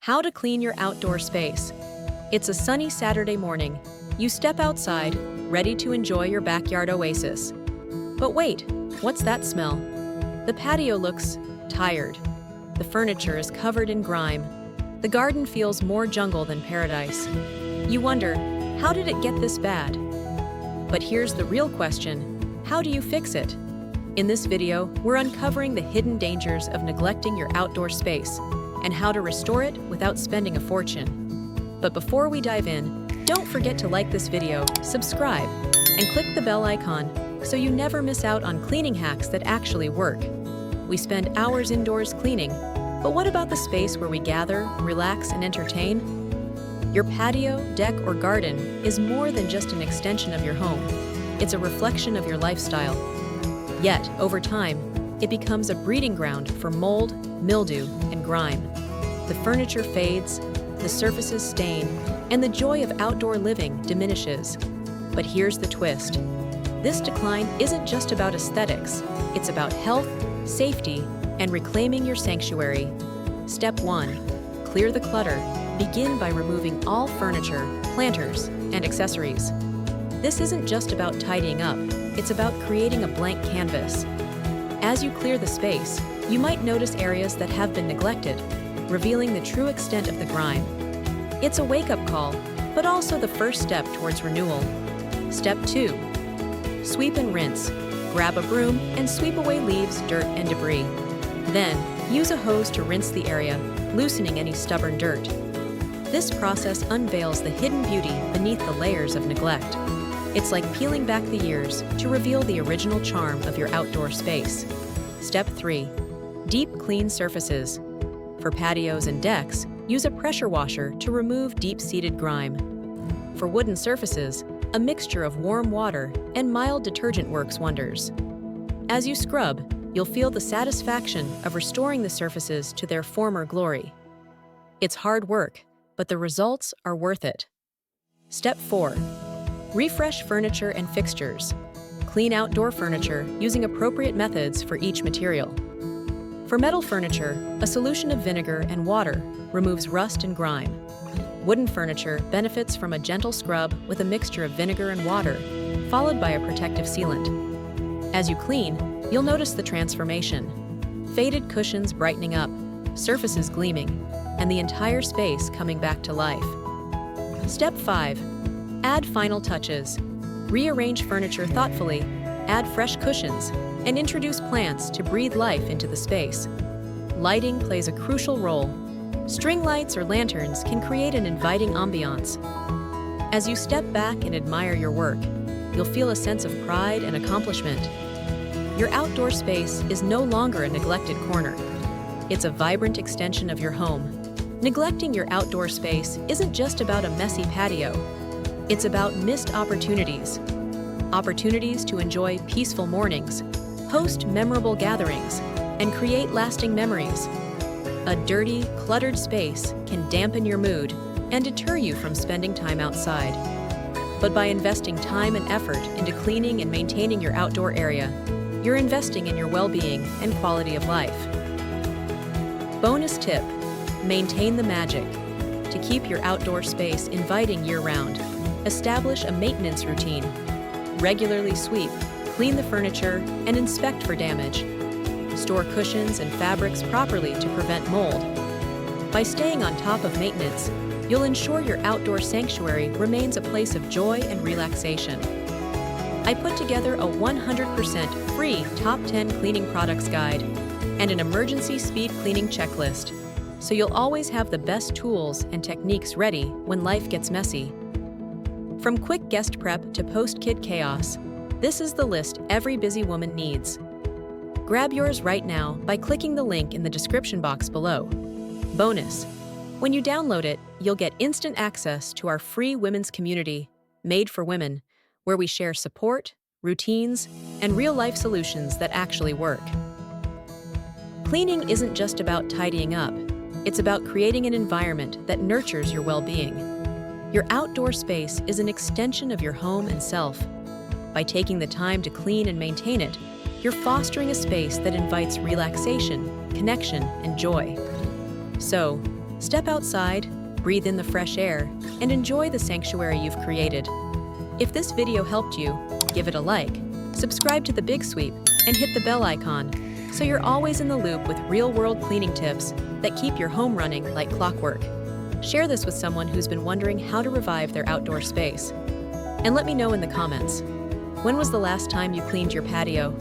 How to clean your outdoor space. It's a sunny Saturday morning. You step outside, ready to enjoy your backyard oasis. But wait, what's that smell? The patio looks tired. The furniture is covered in grime. The garden feels more jungle than paradise. You wonder, how did it get this bad? But here's the real question: how do you fix it? In this video, we're uncovering the hidden dangers of neglecting your outdoor space and how to restore it without spending a fortune. But before we dive in, don't forget to like this video, subscribe, and click the bell icon so you never miss out on cleaning hacks that actually work. We spend hours indoors cleaning, but what about the space where we gather, relax, and entertain? Your patio, deck, or garden is more than just an extension of your home. It's a reflection of your lifestyle. Yet, over time, it becomes a breeding ground for mold, mildew, and grime. The furniture fades, the surfaces stain, and the joy of outdoor living diminishes. But here's the twist. This decline isn't just about aesthetics. It's about health, safety, and reclaiming your sanctuary. Step 1. Clear the clutter. Begin by removing all furniture, planters, and accessories. This isn't just about tidying up. It's about creating a blank canvas. As you clear the space, you might notice areas that have been neglected, revealing the true extent of the grime. It's a wake-up call, but also the first step towards renewal. Step 2. Sweep and rinse. Grab a broom and sweep away leaves, dirt, and debris. Then, use a hose to rinse the area, loosening any stubborn dirt. This process unveils the hidden beauty beneath the layers of neglect. It's like peeling back the years to reveal the original charm of your outdoor space. Step 3. Deep clean surfaces. For patios and decks, use a pressure washer to remove deep-seated grime. For wooden surfaces, a mixture of warm water and mild detergent works wonders. As you scrub, you'll feel the satisfaction of restoring the surfaces to their former glory. It's hard work, but the results are worth it. Step 4. Refresh furniture and fixtures. Clean outdoor furniture using appropriate methods for each material. For metal furniture, a solution of vinegar and water removes rust and grime. Wooden furniture benefits from a gentle scrub with a mixture of vinegar and water, followed by a protective sealant. As you clean, you'll notice the transformation. Faded cushions brightening up, surfaces gleaming, and the entire space coming back to life. Step 5. Add final touches. Rearrange furniture thoughtfully, add fresh cushions, and introduce plants to breathe life into the space. Lighting plays a crucial role. String lights or lanterns can create an inviting ambiance. As you step back and admire your work, you'll feel a sense of pride and accomplishment. Your outdoor space is no longer a neglected corner. It's a vibrant extension of your home. Neglecting your outdoor space isn't just about a messy patio. It's about missed opportunities. Opportunities to enjoy peaceful mornings, host memorable gatherings, and create lasting memories. A dirty, cluttered space can dampen your mood and deter you from spending time outside. But by investing time and effort into cleaning and maintaining your outdoor area, you're investing in your well-being and quality of life. Bonus tip: maintain the magic. To keep your outdoor space inviting year-round, establish a maintenance routine. Regularly sweep, clean the furniture, and inspect for damage. Store cushions and fabrics properly to prevent mold. By staying on top of maintenance, you'll ensure your outdoor sanctuary remains a place of joy and relaxation. I put together a 100% free Top 10 Cleaning Products Guide and an emergency speed cleaning checklist, so you'll always have the best tools and techniques ready when life gets messy. From quick guest prep to post-kid chaos, this is the list every busy woman needs. Grab yours right now by clicking the link in the description box below. Bonus: when you download it, you'll get instant access to our free women's community, Made for Women, where we share support, routines, and real-life solutions that actually work. Cleaning isn't just about tidying up. It's about creating an environment that nurtures your well-being. Your outdoor space is an extension of your home and self. By taking the time to clean and maintain it, you're fostering a space that invites relaxation, connection, and joy. So, Step outside, breathe in the fresh air, and enjoy the sanctuary you've created. If this video helped you, give it a like, subscribe to The Big Sweep, and hit the bell icon so you're always in the loop with real-world cleaning tips that keep your home running like clockwork. Share this with someone who's been wondering how to revive their outdoor space. And let me know in the comments, when was the last time you cleaned your patio?